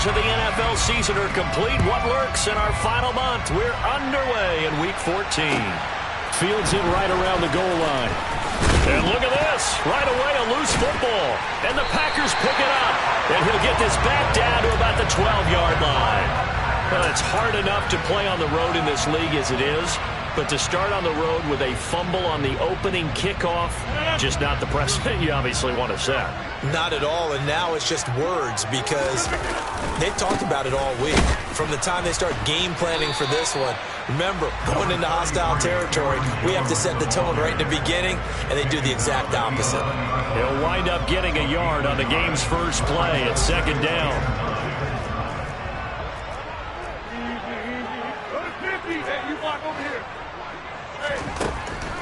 hours of the NFL season are complete. What lurks in our final month? We're underway in Week 14. Fields it right around the goal line. And look at this. Right away, a loose football. And the Packers pick it up. And he'll get this back down to about the 12-yard line. Well, it's hard enough to play on the road in this league as it is. But to start on the road with a fumble on the opening kickoff, just not the precedent you obviously want to set. Not at all, and now it's just words because they've talked about it all week. From the time they start game planning for this one, remember, going into hostile territory, we have to set the tone right in the beginning, and they do the exact opposite. He'll wind up getting a yard on the game's first play at second down.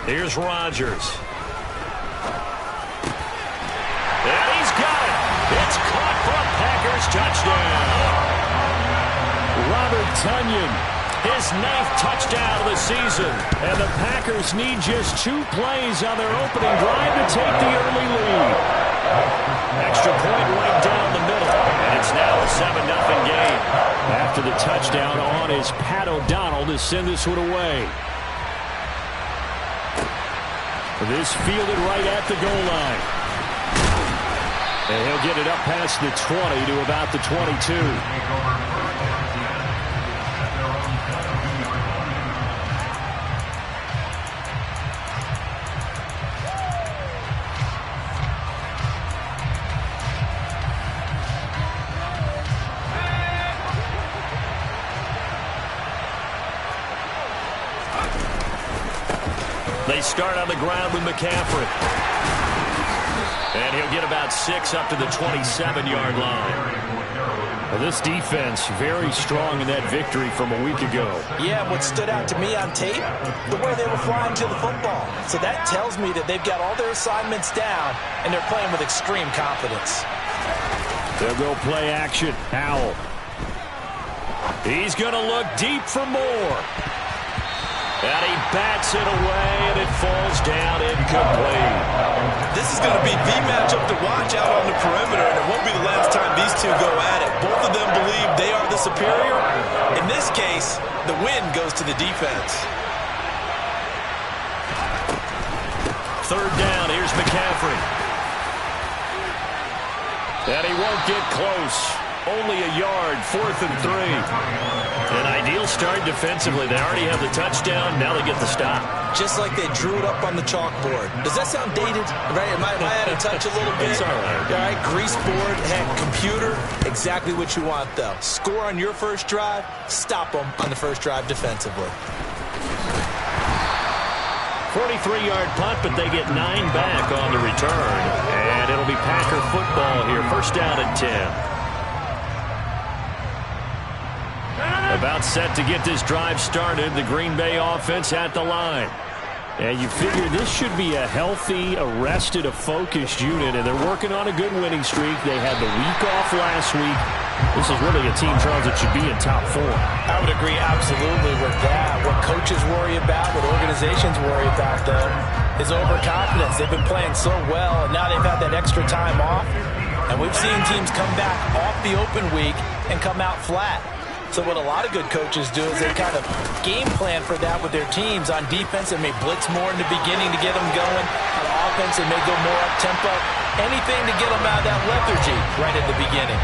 Here's Rodgers. And he's got it. It's caught for a Packers touchdown. Robert Tonyan. His 9th touchdown of the season. And the Packers need just 2 plays on their opening drive to take the early lead. Extra point right down the middle. And it's now a 7-0 game. After the touchdown on is Pat O'Donnell to send this one away. This fielded right at the goal line. And he'll get it up past the 20 to about the 22. They start on the ground with McCaffrey. And he'll get about 6 up to the 27-yard line. Well, this defense very strong in that victory from a week ago. Yeah, what stood out to me on tape, the way they were flying to the football. So that tells me that they've got all their assignments down, and they're playing with extreme confidence. They'll go play action. Howell. He's going to look deep for more. And he bats it away, and it falls down incomplete. This is going to be the matchup to watch out on the perimeter, and it won't be the last time these two go at it. Both of them believe they are the superior. In this case, the win goes to the defense. 3rd down, here's McCaffrey. And he won't get close. Only a yard, 4th and 3. An ideal start defensively. They already have the touchdown. Now they get the stop. Just like they drew it up on the chalkboard. Does that sound dated? Right? Am I out of touch a little bit? It's all right. All right, grease board, heck, computer. Exactly what you want, though. Score on your first drive. Stop them on the first drive defensively. 43-yard punt, but they get 9 back on the return. And it'll be Packer football here. 1st down and 10. About set to get this drive started. The Green Bay offense at the line. And you figure this should be a healthy, arrested, a focused unit, and they're working on a good winning streak. They had the week off last week. This is really a team, Charles, that should be in top 4. I would agree absolutely with that. What coaches worry about, what organizations worry about, though, is overconfidence. They've been playing so well, and now they've had that extra time off. And we've seen teams come back off the open week and come out flat. So what a lot of good coaches do is they kind of game plan for that with their teams. On defense, they may blitz more in the beginning to get them going. On offense, they may go more up-tempo. Anything to get them out of that lethargy right at the beginning.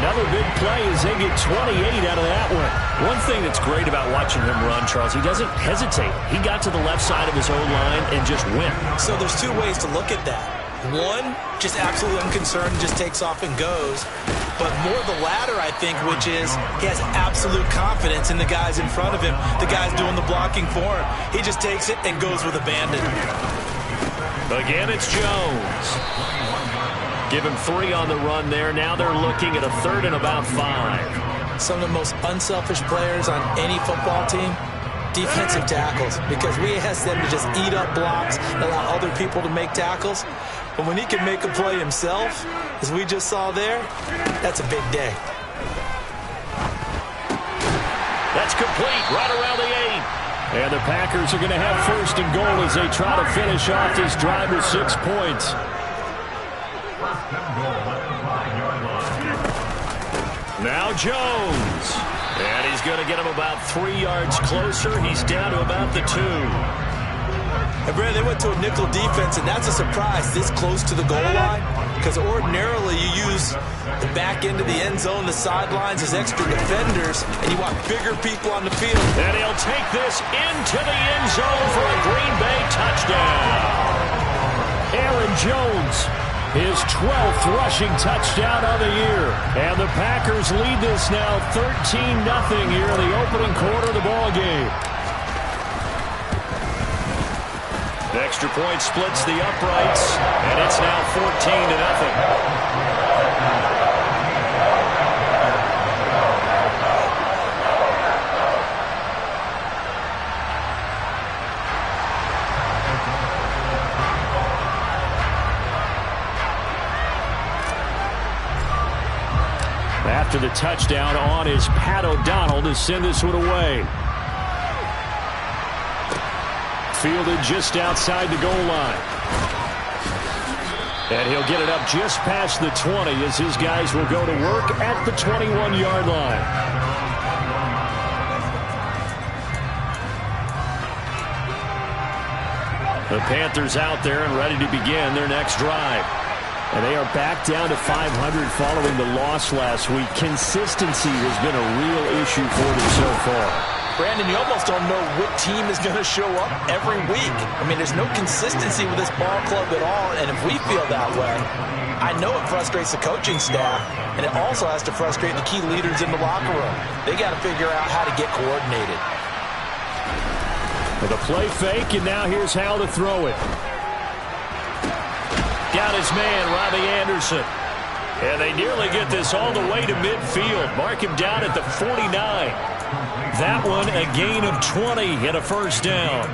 Another big play as they get 28 out of that one. One thing that's great about watching him run, Charles, he doesn't hesitate. He got to the left side of his own line and just went. So there's 2 ways to look at that. One, just absolutely unconcerned, just takes off and goes. But more the latter, I think, which is he has absolute confidence in the guys in front of him, the guys doing the blocking for him. He just takes it and goes with abandon. Again, it's Jones. Give him 3 on the run there. Now they're looking at a 3rd and about 5. Some of the most unselfish players on any football team, defensive tackles, because we ask them to just eat up blocks and allow other people to make tackles. But when he can make a play himself, as we just saw there, that's a big day. That's complete right around the 8. And the Packers are going to have 1st and goal as they try to finish off this drive with 6 points. Now Jones. And he's going to get him about 3 yards closer. He's down to about the 2. And Brad, they went to a nickel defense, and that's a surprise this close to the goal line, because ordinarily you use the back end of the end zone, the sidelines as extra defenders, and you want bigger people on the field. And he'll take this into the end zone for a Green Bay touchdown. Aaron Jones, his 12th rushing touchdown of the year. And the Packers lead this now 13-0 here in the opening quarter of the ball game. The extra point splits the uprights, and it's now 14-0. After the touchdown on is Pat O'Donnell to send this one away. Fielded just outside the goal line. And he'll get it up just past the 20 as his guys will go to work at the 21-yard line. The Panthers out there and ready to begin their next drive. And they are back down to 500 following the loss last week. Consistency has been a real issue for them so far. Brandon, you almost don't know what team is going to show up every week. I mean, there's no consistency with this ball club at all, and if we feel that way, I know it frustrates the coaching staff, and it also has to frustrate the key leaders in the locker room. They got to figure out how to get coordinated. With a play fake, and now here's how to throw it. Got his man, Robbie Anderson. And they nearly get this all the way to midfield. Mark him down at the 49. That one, a gain of 20 and a first down.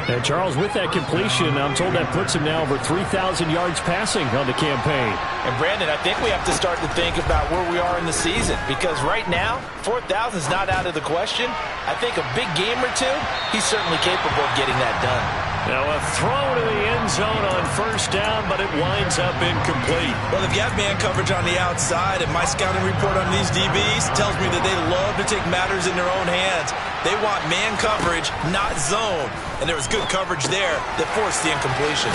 And Charles, with that completion, I'm told that puts him now over 3,000 yards passing on the campaign. And Brandon, I think we have to start to think about where we are in the season, because right now, 4,000 is not out of the question. I think a big game or two, he's certainly capable of getting that done. Now a throw to the end zone on first down, but it winds up incomplete. Well, they've got man coverage on the outside, and my scouting report on these DBs tells me that they love to take matters in their own hands. They want man coverage, not zone. And there was good coverage there that forced the incompletion.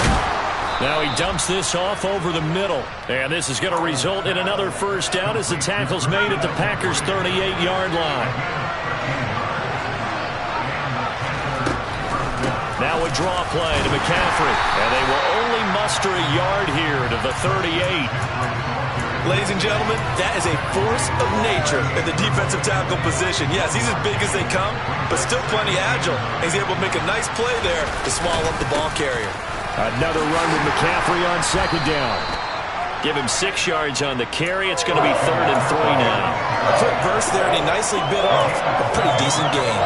Now he dumps this off over the middle. And this is going to result in another first down as the tackle's made at the Packers' 38-yard line. Now a draw play to McCaffrey. And they will only muster a yard here to the 38. Ladies and gentlemen, that is a force of nature in the defensive tackle position. Yes, he's as big as they come, but still plenty agile. He's able to make a nice play there to swallow up the ball carrier. Another run with McCaffrey on second down. Give him 6 yards on the carry. It's going to be 3rd and 3 now. A quick burst there, and he nicely bit off a pretty decent gain.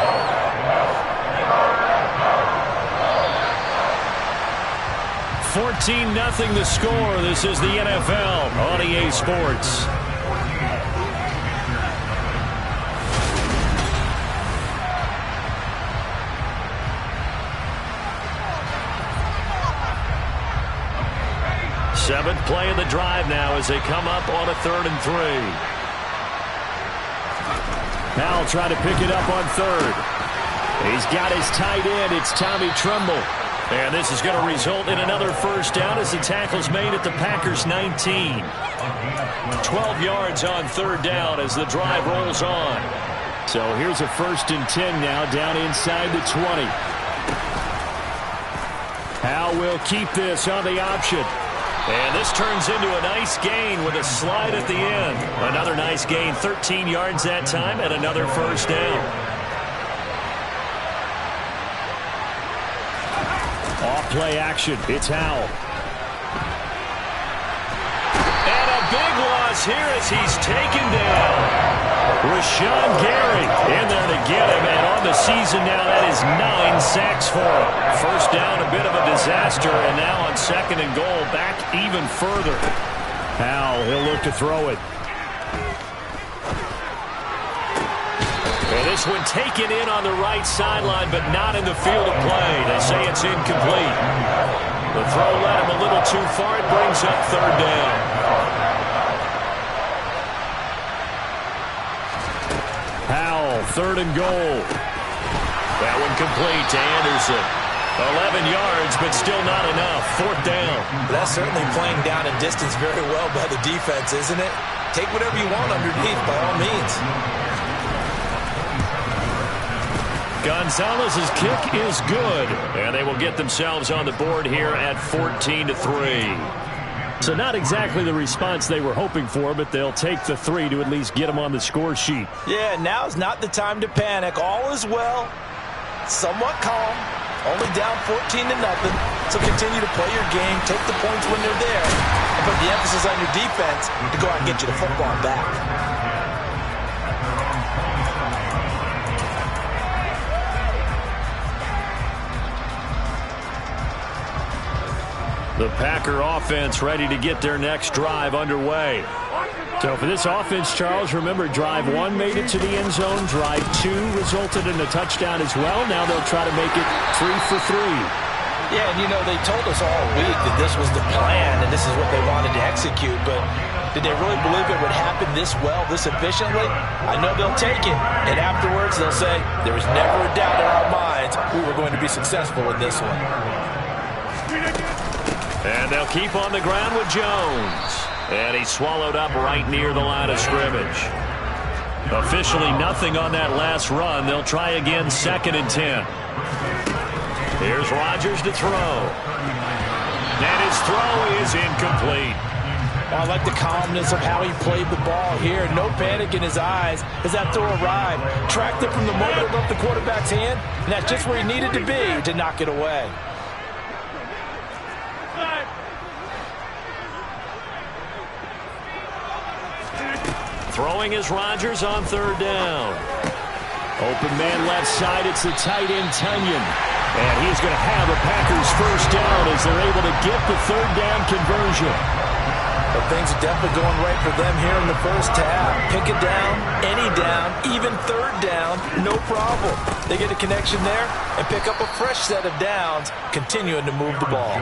14-0 the score. This is the NFL on EA Sports. Seventh play of the drive now as they come up on a 3rd and 3. Powell trying to pick it up on 3rd. He's got his tight end. It's Tommy Tremble. And this is going to result in another first down as the tackle's made at the Packers' 19. 12 yards on 3rd down as the drive rolls on. So here's a 1st and 10 now down inside the 20. Powell will keep this on the option. And this turns into a nice gain with a slide at the end. Another nice gain, 13 yards that time, and another first down. Off-play action. It's Howell. And a big loss here as he's taken down. Rashawn Gary in there to get him. And on the season now, that is 9 sacks for him. First down, a bit of a disaster. And now on 2nd and goal, back even further. Howell, he'll look to throw it. And this one taken in on the right sideline, but not in the field of play. They say it's incomplete. The throw led him a little too far. It brings up 3rd down. 3rd and goal. That one complete to Anderson. 11 yards, but still not enough. 4th down. That's certainly playing down in distance very well by the defense, isn't it? Take whatever you want underneath, by all means. Gonzalez's kick is good, and they will get themselves on the board here at 14-3. So not exactly the response they were hoping for, but they'll take the 3 to at least get them on the score sheet. Yeah, now's not the time to panic. All is well. Somewhat calm. Only down 14-0. So continue to play your game. Take the points when they're there. And put the emphasis on your defense to go out and get you the football back. The Packer offense ready to get their next drive underway. So for this offense, Charles, remember, drive 1 made it to the end zone. Drive 2 resulted in a touchdown as well. Now they'll try to make it 3 for 3. Yeah, and you know, they told us all week that this was the plan and this is what they wanted to execute, but did they really believe it would happen this well, this efficiently? I know they'll take it, and afterwards they'll say, there was never a doubt in our minds we were going to be successful in this one. And they'll keep on the ground with Jones. And he's swallowed up right near the line of scrimmage. Officially nothing on that last run. They'll try again 2nd and 10. Here's Rodgers to throw. And his throw is incomplete. I like the calmness of how he played the ball here. No panic in his eyes as that throw arrived. Tracked it from the moment it left the quarterback's hand, and that's just where he needed to be to knock it away. Throwing is Rodgers on 3rd down. Open man left side. It's the tight end, Tunyon. And he's going to have a Packers 1st down as they're able to get the 3rd down conversion. But things are definitely going right for them here in the first half. Pick it down, any down, even 3rd down, no problem. They get a connection there and pick up a fresh set of downs, continuing to move the ball.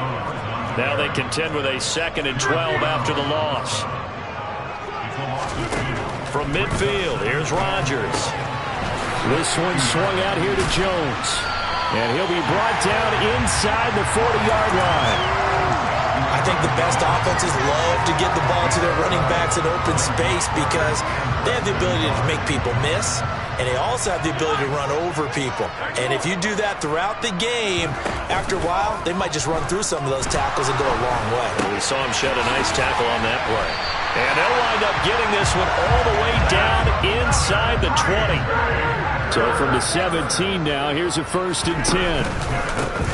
Now they contend with a 2nd and 12 after the loss. From midfield, here's Rodgers. This one swung out here to Jones. And he'll be brought down inside the 40-yard line. I think the best offenses love to get the ball to their running backs in open space because they have the ability to make people miss, and they also have the ability to run over people. And if you do that throughout the game, after a while, they might just run through some of those tackles and go a long way. We saw him shed a nice tackle on that play. And they'll wind up getting this one all the way down inside the 20. So from the 17 now, here's a 1st and 10.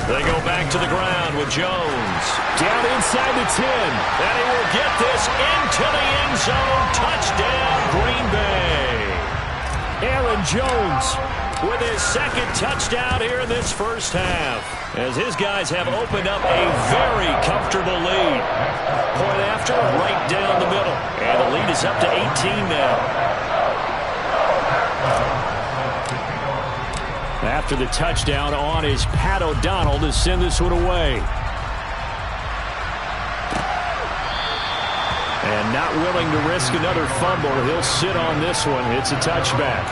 They go back to the ground with Jones. Down inside the 10. And he will get this into the end zone. Touchdown, Green Bay. Aaron Jones with his 2nd touchdown here in this first half, as his guys have opened up a very comfortable lead. Point after, right down the middle. And the lead is up to 18 now. After the touchdown on is Pat O'Donnell to send this one away. And not willing to risk another fumble, he'll sit on this one. It's a touchback.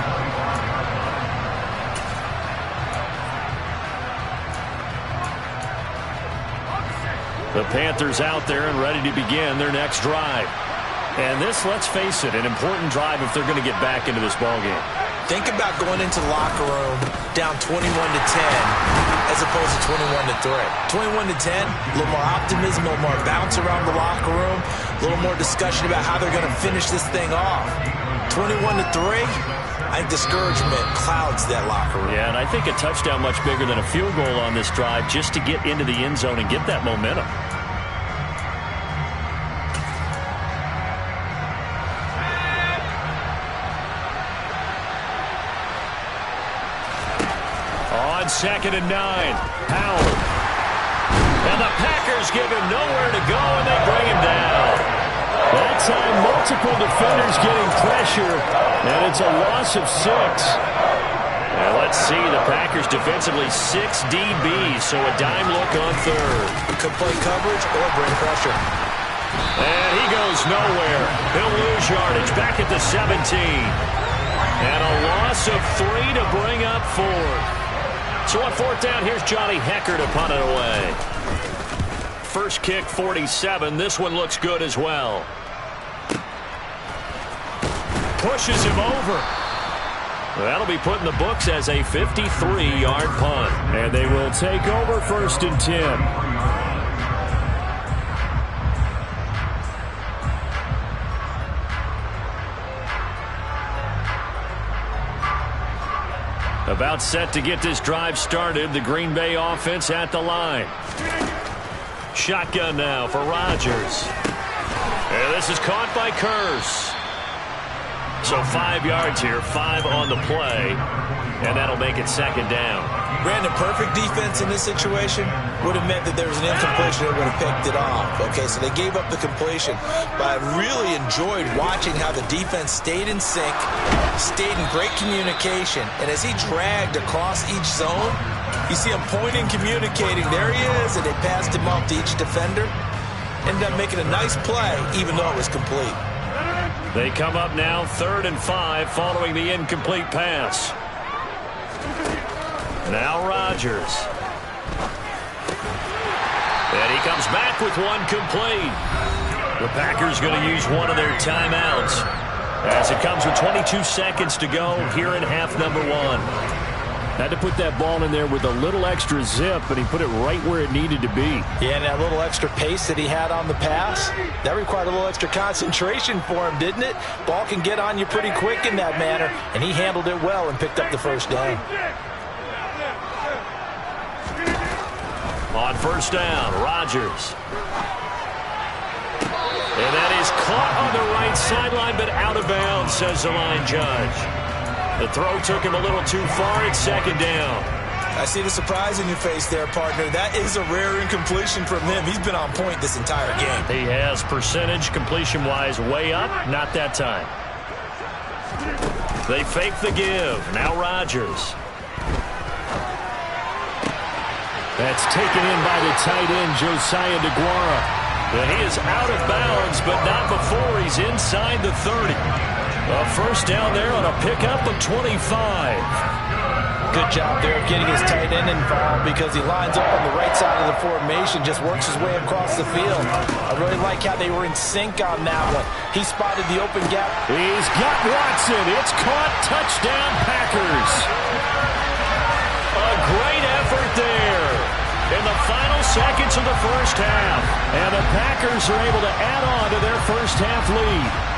The Panthers out there and ready to begin their next drive. And this, let's face it, an important drive if they're going to get back into this ballgame. Think about going into the locker room down 21-10 as opposed to 21-3. 21-10, a little more optimism, a little more bounce around the locker room, a little more discussion about how they're going to finish this thing off. 21-3, I think discouragement clouds that locker room. Yeah, and I think a touchdown much bigger than a field goal on this drive just to get into the end zone and get that momentum. On 2nd and 9, Powell. And the Packers give him nowhere to go, and they bring him down. That time, multiple defenders getting pressure, and it's a loss of 6. Now let's see, the Packers defensively 6 DBs, so a dime look on 3rd. Could play coverage or bring pressure. And he goes nowhere. He'll lose yardage back at the 17. And a loss of 3 to bring up 4th. So on 4th down, here's Johnny Hekker to punt it away. First kick, 47. This one looks good as well. Pushes him over. That'll be put in the books as a 53-yard punt. And they will take over 1st and 10. About set to get this drive started. The Green Bay offense at the line. Shotgun now for Rodgers. And this is caught by Kearse. So 5 yards here, 5 on the play. And that'll make it 2nd down. Brandon, perfect defense in this situation would have meant that there was an incompletion that would have picked it off. Okay, so they gave up the completion. But I really enjoyed watching how the defense stayed in sync, stayed in great communication. And as he dragged across each zone, you see him pointing, communicating. There he is, and they passed him off to each defender. Ended up making a nice play, even though it was complete. They come up now 3rd and 5 following the incomplete pass. Now Rodgers. And he comes back with one complete. The Packers going to use one of their timeouts as it comes with 22 seconds to go here in half number 1. Had to put that ball in there with a little extra zip, but he put it right where it needed to be. Yeah, and that little extra pace that he had on the pass, that required a little extra concentration for him, didn't it? Ball can get on you pretty quick in that manner, and he handled it well and picked up the 1st down. On 1st down, Rodgers. And that is caught on the right sideline, but out of bounds, says the line judge. The throw took him a little too far. It's 2nd down. I see the surprise in your face there, partner. That is a rare incompletion from him. He's been on point this entire game. He has percentage completion-wise way up. Not that time. They fake the give. Now Rodgers. That's taken in by the tight end, Josiah DeGuara. Well, he is out of bounds, but not before he's inside the 30. A 1st down there on a pickup of 25. Good job there of getting his tight end involved because he lines up on the right side of the formation, just works his way across the field. I really like how they were in sync on that one. He spotted the open gap. He's got Watson. It's caught. Touchdown, Packers. A great effort there in the final seconds of the 1st half. And the Packers are able to add on to their 1st half lead.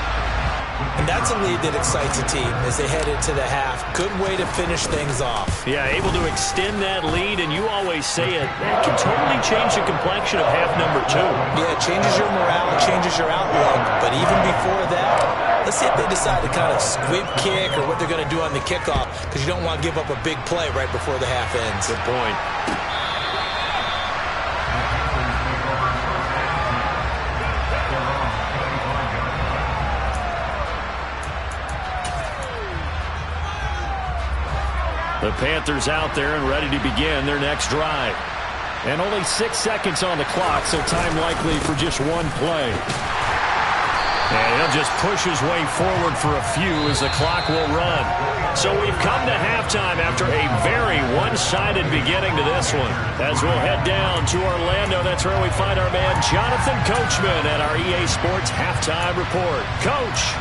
And that's a lead that excites a team as they head into the half. Good way to finish things off. Yeah, able to extend that lead, and you always say it can totally change the complexion of half number 2. Yeah, it changes your morale, it changes your outlook. But even before that, let's see if they decide to kind of squib kick or what they're going to do on the kickoff, because you don't want to give up a big play right before the half ends. Good point. The Panthers out there and ready to begin their next drive. And only 6 seconds on the clock, so time likely for just one play. And he'll just push his way forward for a few as the clock will run. So we've come to halftime after a very one-sided beginning to this one. As we'll head down to Orlando, that's where we find our man Jonathan Coachman at our EA Sports Halftime Report. Coach.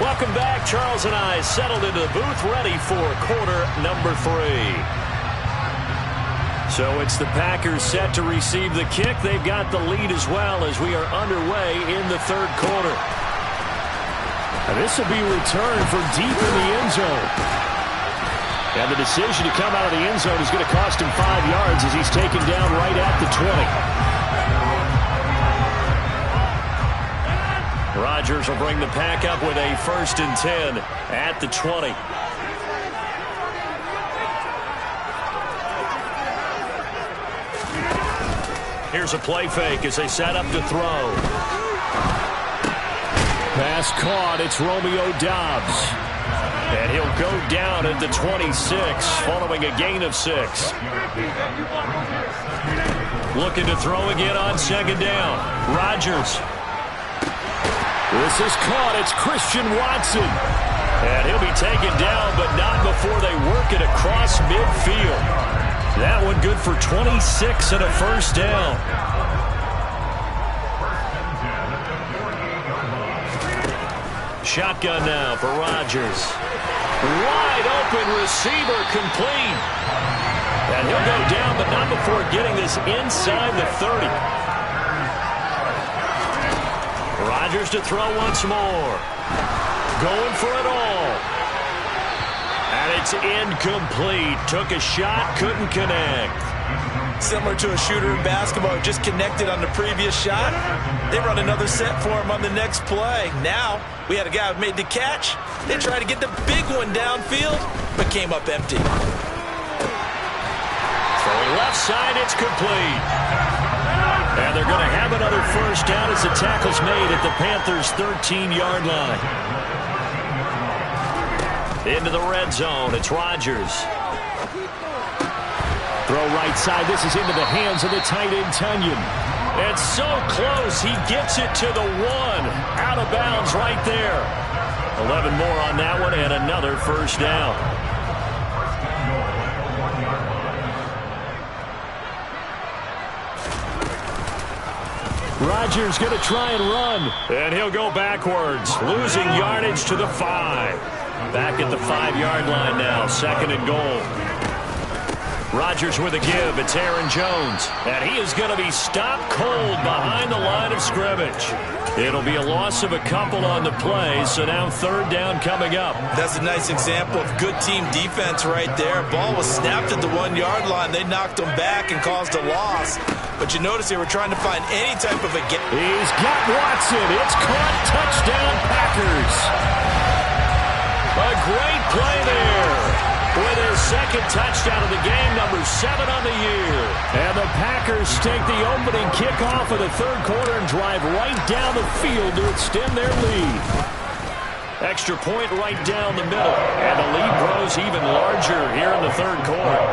Welcome back. Charles and I settled into the booth ready for quarter number 3. So it's the Packers set to receive the kick. They've got the lead as well as we are underway in the 3rd quarter. And this will be returned from deep in the end zone. And the decision to come out of the end zone is going to cost him 5 yards as he's taken down right at the 20. Rodgers will bring the pack up with a 1st and 10 at the 20. Here's a play fake as they set up to throw. Pass caught. It's Romeo Doubs. And he'll go down at the 26 following a gain of 6. Looking to throw again on 2nd down. Rodgers. This is caught. It's Christian Watson. And he'll be taken down, but not before they work it across midfield. That one good for 26 and a first down. Shotgun now for Rodgers. Wide open receiver complete. And he'll go down, but not before getting this inside the 30. Rodgers to throw once more. Going for it all. And it's incomplete. Took a shot, couldn't connect. Similar to a shooter in basketball, just connected on the previous shot. They run another set for him on the next play. Now, we had a guy who made the catch. They tried to get the big one downfield, but came up empty. Throwing left side, it's complete. And they're going to have another first down as the tackle's made at the Panthers' 13-yard line. Into the red zone, it's Rodgers. Throw right side. This is into the hands of the tight end, Tunyon. And so close. He gets it to the one. Out of bounds right there. 11 more on that one and another first down. Rodgers going to try and run. And he'll go backwards. Losing yardage to the 5. Back at the 5-yard line now. Second and goal. Rodgers with a give. It's Aaron Jones. And he is going to be stopped cold behind the line of scrimmage. It'll be a loss of a couple on the play, so now third down coming up. That's a nice example of good team defense right there. Ball was snapped at the 1-yard line. They knocked him back and caused a loss. But you notice they were trying to find any type of a get. He's got Watson. It's caught. Touchdown, Packers. A great play there. With his second touchdown of the game, number 7 on the year. And the Packers take the opening kickoff of the third quarter and drive right down the field to extend their lead. Extra point right down the middle. And the lead grows even larger here in the third quarter.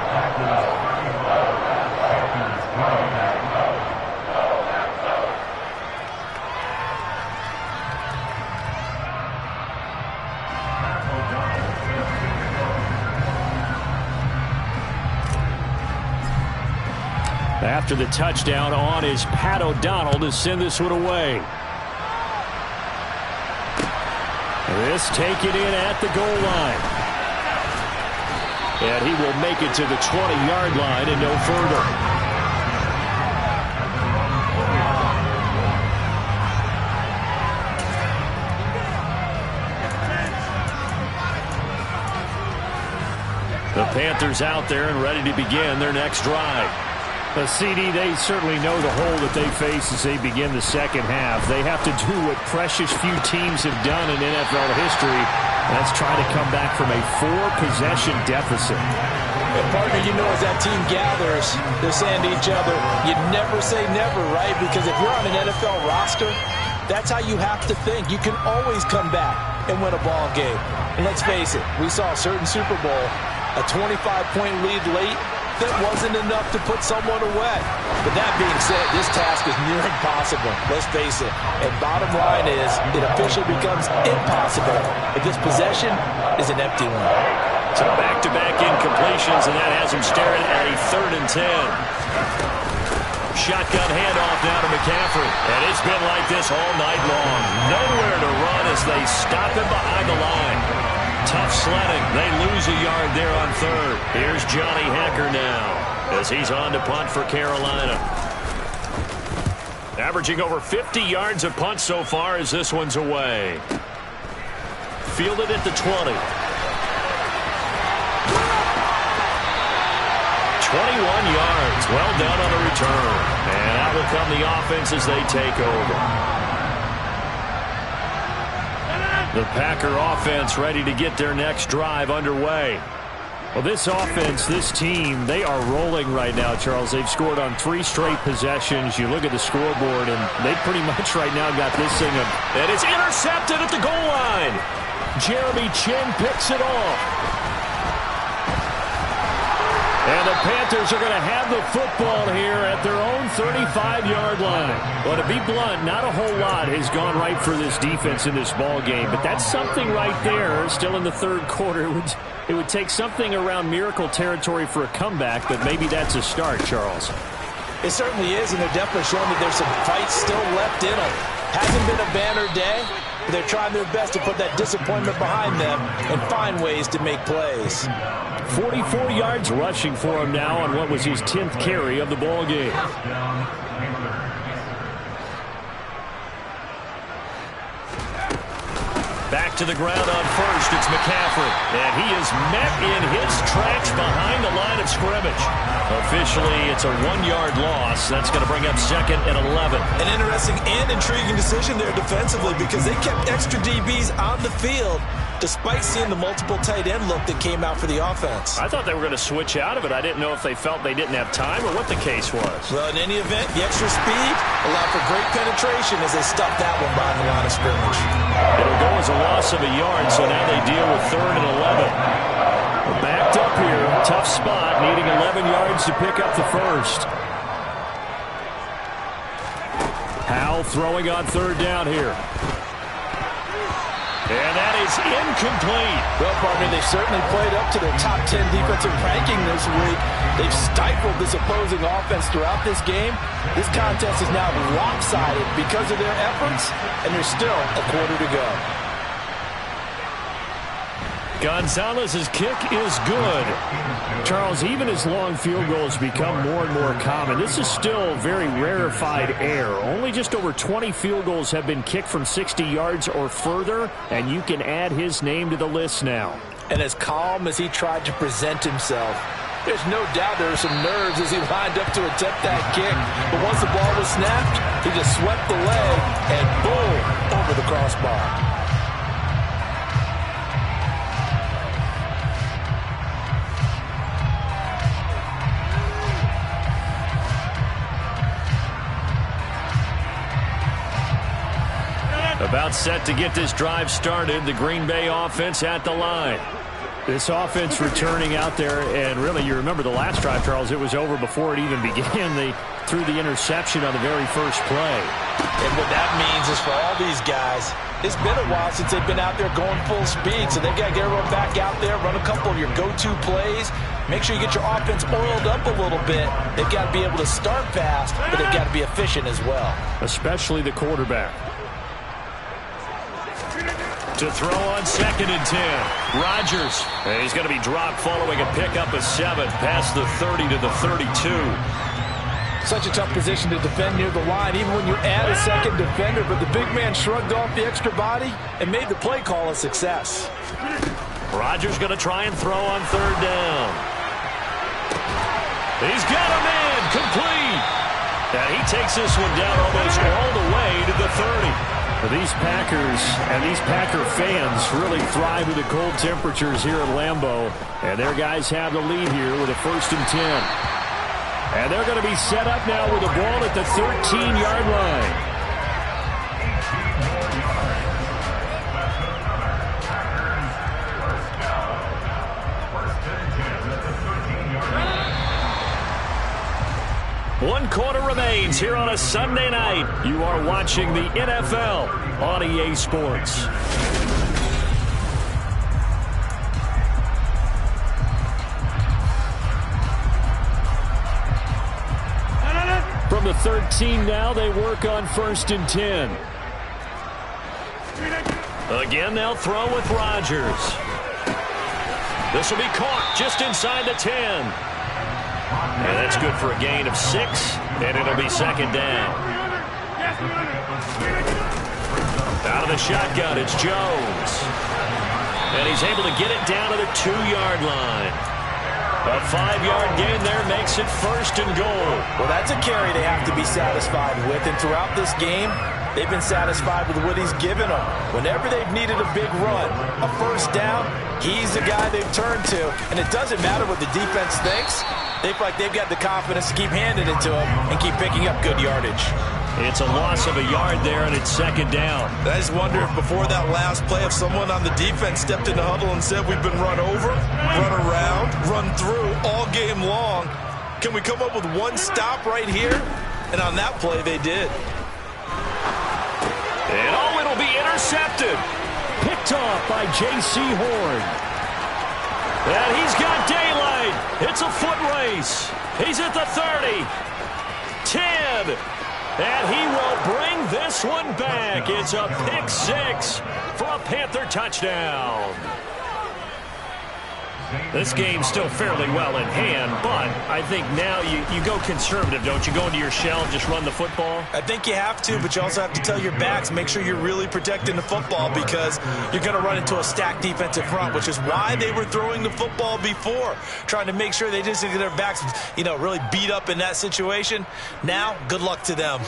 After the touchdown on is Pat O'Donnell to send this one away. This taken in at the goal line. And he will make it to the 20-yard line and no further. The Panthers out there and ready to begin their next drive. CD, they certainly know the hole that they face as they begin the second half. They have to do what precious few teams have done in NFL history. That's try to come back from a 4-possession deficit. And partner, you know, as that team gathers, they're saying to each other, you never say never, right? Because if you're on an NFL roster, that's how you have to think. You can always come back and win a ball game. And let's face it, we saw a certain Super Bowl, a 25-point lead late, that wasn't enough to put someone away. But that being said, this task is near impossible. Let's face it. And bottom line is, it officially becomes impossible if this possession is an empty one. So back-to-back incompletions, and that has him staring at a 3rd and 10. Shotgun handoff now to McCaffrey. And it's been like this all night long. Nowhere to run as they stop him behind the line. Tough sledding. They lose a yard there on 3rd. Here's Johnny Hekker now as he's on to punt for Carolina. Averaging over 50 yards of punt so far as this one's away. Fielded at the 20. 21 yards. Well done on the return. And out will come the offense as they take over. The Packer offense ready to get their next drive underway. Well, this offense, this team, they are rolling right now, Charles. They've scored on 3 straight possessions. You look at the scoreboard, and they pretty much right now got this thing. And it's intercepted at the goal line. Jeremy Chinn picks it off. And the Panthers are going to have the football here at their own 35-yard line. Well, to be blunt, not a whole lot has gone right for this defense in this ball game, but that's something right there. Still in the third quarter. It would take something around miracle territory for a comeback, but maybe that's a start, Charles. It certainly is, and they're definitely showing that there's some fight still left in them. Hasn't been a banner day, but they're trying their best to put that disappointment behind them and find ways to make plays. 44 yards rushing for him now on what was his 10th carry of the ball game. Back to the ground on first. It's McCaffrey. And he is met in his tracks behind the line of scrimmage. Officially, it's a 1-yard loss. That's going to bring up second and 11. An interesting and intriguing decision there defensively because they kept extra DBs on the field despite seeing the multiple tight end look that came out for the offense. I thought they were going to switch out of it. I didn't know if they felt they didn't have time or what the case was. Well, in any event, the extra speed allowed for great penetration as they stuffed that one behind the line of scrimmage. It'll go as a loss of a yard, so now they deal with third and 11. We're backed up here. Tough spot, needing 11 yards to pick up the first. Howell throwing on third down here. And that is incomplete. Well, partner, they certainly played up to their top 10 defensive ranking this week. They've stifled this opposing offense throughout this game. This contest is now lopsided because of their efforts, and there's still a quarter to go. Gonzalez's kick is good. Charles, even as long field goals become more and more common, this is still very rarefied air. Only just over 20 field goals have been kicked from 60 yards or further, and you can add his name to the list now. And as calm as he tried to present himself, there's no doubt there were some nerves as he lined up to attempt that kick. But once the ball was snapped, he just swept the leg and boom, over the crossbar. About set to get this drive started. The Green Bay offense at the line. This offense returning out there, and really, you remember the last drive, Charles, it was over before it even began. They threw the interception on the very first play. And what that means is for all these guys, it's been a while since they've been out there going full speed, so they've got to get everyone back out there, run a couple of your go-to plays, make sure you get your offense oiled up a little bit. They've got to be able to start fast, but they've got to be efficient as well. Especially the quarterback. To throw on second and 10. Rodgers. And he's going to be dropped following a pickup of 7 past the 30 to the 32. Such a tough position to defend near the line, even when you add a second defender, but the big man shrugged off the extra body and made the play call a success. Rodgers going to try and throw on third down. He's got him in. Complete. And he takes this one down almost all the way to the 30. These Packers and these Packer fans really thrive with the cold temperatures here at Lambeau. And their guys have the lead here with a 1st and 10. And they're going to be set up now with the ball at the 13-yard line. One quarter remains here on a Sunday night. You are watching the NFL on EA Sports. From the 13 now, they work on 1st and 10. Again, they'll throw with Rodgers. This will be caught just inside the 10. And that's good for a gain of 6, and it'll be second down. Out of the shotgun, it's Jones. And he's able to get it down to the 2-yard line. A 5-yard gain there makes it 1st and goal. Well, that's a carry they have to be satisfied with, and throughout this game, they've been satisfied with what he's given them. Whenever they've needed a big run, a 1st down, he's the guy they've turned to. And it doesn't matter what the defense thinks. They feel like they've got the confidence to keep handing it to him and keep picking up good yardage. It's a loss of a yard there, and it's second down. I just wonder if before that last play, if someone on the defense stepped in the huddle and said we've been run over, run around, run through all game long. Can we come up with one stop right here? And on that play, they did. And oh, it'll be intercepted. Picked off by J.C. Horn. And he's got daylight. It's a foot race. He's at the 30. 10. And he will bring this one back. It's a pick 6 for a Panther touchdown. This game's still fairly well in hand, but I think now you go conservative, don't you? Go into your shell and just run the football? I think you have to, but you also have to tell your backs, make sure you're really protecting the football because you're going to run into a stacked defensive front, which is why they were throwing the football before, trying to make sure they just get their backs, really beat up in that situation. Now, good luck to them.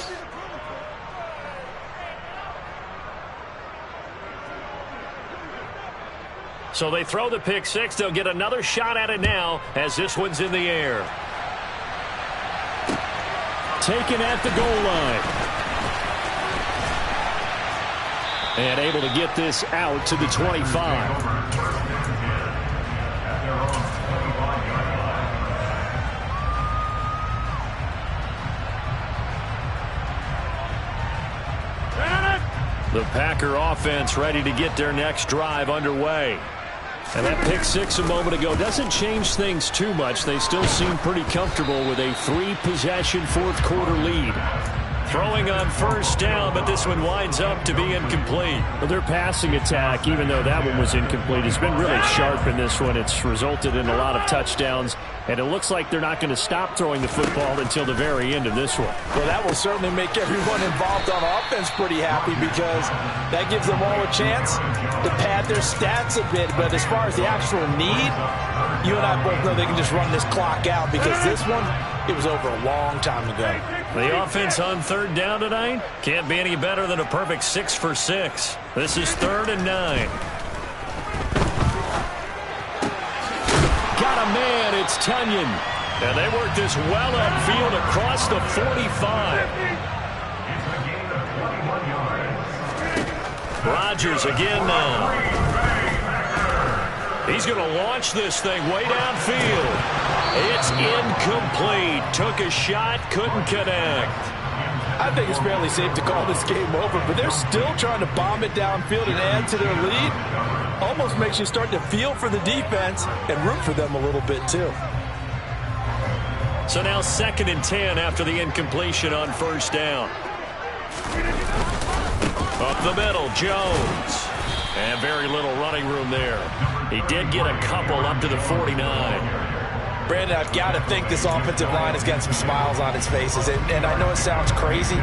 So they throw the pick 6. They'll get another shot at it now as this one's in the air. Taken at the goal line. And able to get this out to the 25. The Packer offense ready to get their next drive underway. And that pick 6 a moment ago doesn't change things too much. They still seem pretty comfortable with a 3-possession fourth-quarter lead. Throwing on first down, but this one winds up to be incomplete. Well, their passing attack, even though that one was incomplete, has been really sharp in this one. It's resulted in a lot of touchdowns, and it looks like they're not going to stop throwing the football until the very end of this one. Well, that will certainly make everyone involved on offense pretty happy because that gives them all a chance to pad their stats a bit. But as far as the actual need, you and I both know they can just run this clock out because this one, it was over a long time ago. The offense on third down tonight can't be any better than a perfect 6 for 6. This is 3rd and 9. Got a man, it's Tunyon. And they work this well upfield across the 45. Rodgers again now. He's going to launch this thing way downfield. It's incomplete. Took a shot, couldn't connect. I think it's fairly safe to call this game over, but they're still trying to bomb it downfield and add to their lead. Almost makes you start to feel for the defense and root for them a little bit too. So now 2nd and 10 after the incompletion on first down. Up the middle, Jones. And very little running room there. He did get a couple up to the 49. Brandon, I've got to think this offensive line has got some smiles on its faces. And I know it sounds crazy,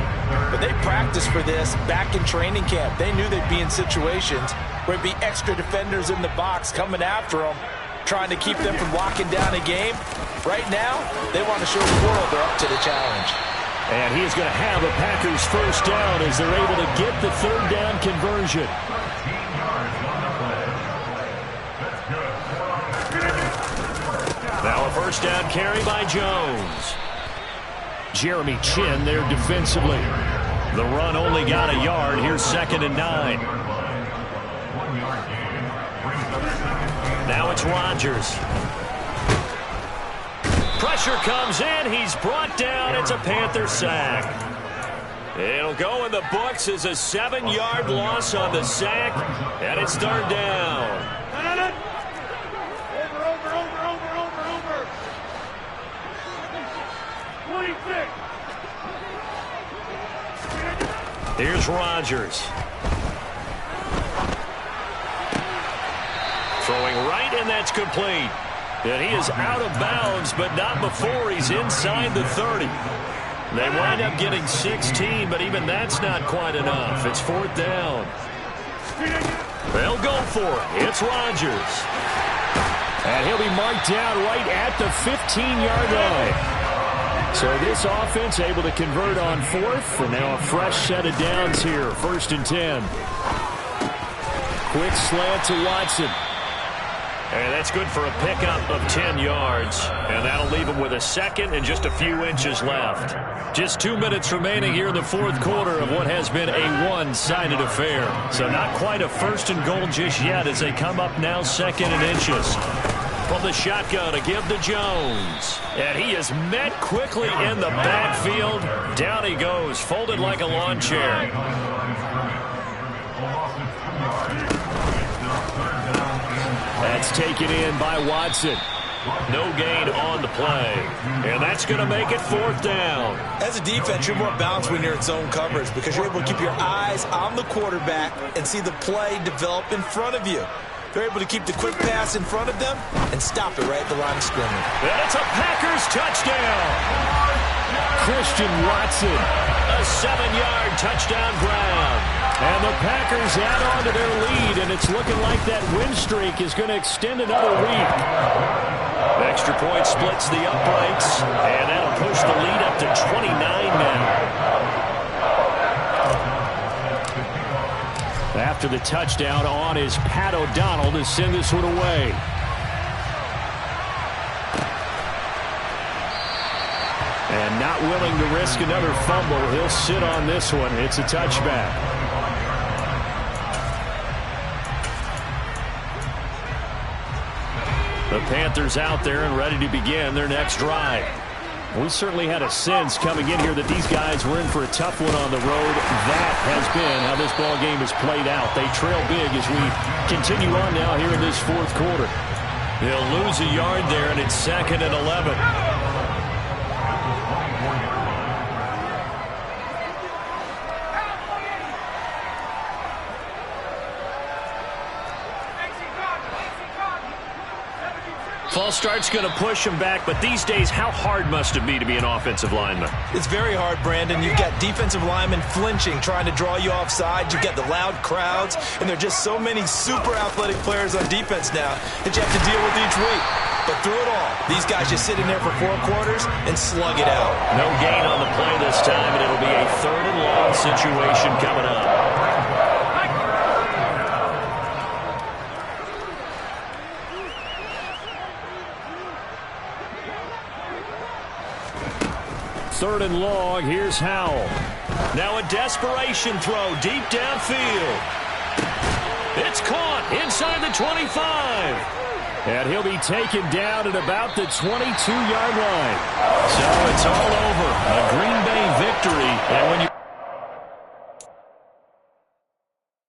but they practiced for this back in training camp. They knew they'd be in situations where there'd be extra defenders in the box coming after them, trying to keep them from locking down a game. Right now, they want to show the world they're up to the challenge. And he is going to have a Packers first down as they're able to get the 3rd down conversion. Now a first down carry by Jones. Jeremy Chinn there defensively. The run only got a yard. Here's 2nd and 9. Now it's Rodgers. Pressure comes in. He's brought down. It's a Panther sack. It'll go in the books as a 7-yard loss on the sack, and it's 3rd down. Here's Rodgers. Throwing right, and that's complete. And he is out of bounds, but not before he's inside the 30. They wind up getting 16, but even that's not quite enough. It's 4th down. They'll go for it. It's Rodgers. And he'll be marked down right at the 15-yard line. So this offense able to convert on 4th, and now a fresh set of downs here, 1st and 10. Quick slant to Watson. And that's good for a pickup of 10 yards. And that'll leave him with a 2nd and just a few inches left. Just 2 minutes remaining here in the 4th quarter of what has been a one-sided affair. So not quite a 1st and goal just yet as they come up now 2nd and inches. From the shotgun to give to Jones. And he is met quickly in the backfield. Down he goes, folded like a lawn chair. That's taken in by Watson. No gain on the play. And that's going to make it 4th down. As a defense, you're more balanced when you're in zone coverage because you're able to keep your eyes on the quarterback and see the play develop in front of you. They're able to keep the quick pass in front of them and stop it right at the line of scrimmage. And it's a Packers touchdown. Christian Watson. A 7-yard touchdown grab. And the Packers add on to their lead, and it's looking like that win streak is going to extend another week. Extra point splits the uprights, and that'll push the lead up to 29 now. After the touchdown, on is Pat O'Donnell to send this one away. And not willing to risk another fumble, he'll sit on this one. It's a touchback. The Panthers out there and ready to begin their next drive. We certainly had a sense coming in here that these guys were in for a tough one on the road. That has been how this ball game has played out. They trail big as we continue on now here in this 4th quarter. They'll lose a yard there, and it's 2nd and 11. False start's going to push him back, but these days, how hard must it be to be an offensive lineman? It's very hard, Brandon. You've got defensive linemen flinching, trying to draw you offside. You've got the loud crowds, and there are just so many super athletic players on defense now that you have to deal with each week. But through it all, these guys just sit in there for 4 quarters and slug it out. No gain on the play this time, and it'll be a 3rd and long situation coming up. Third and long, here's Howell. Now a desperation throw deep downfield. It's caught inside the 25. And he'll be taken down at about the 22-yard line. So it's all over. A Green Bay victory. And when you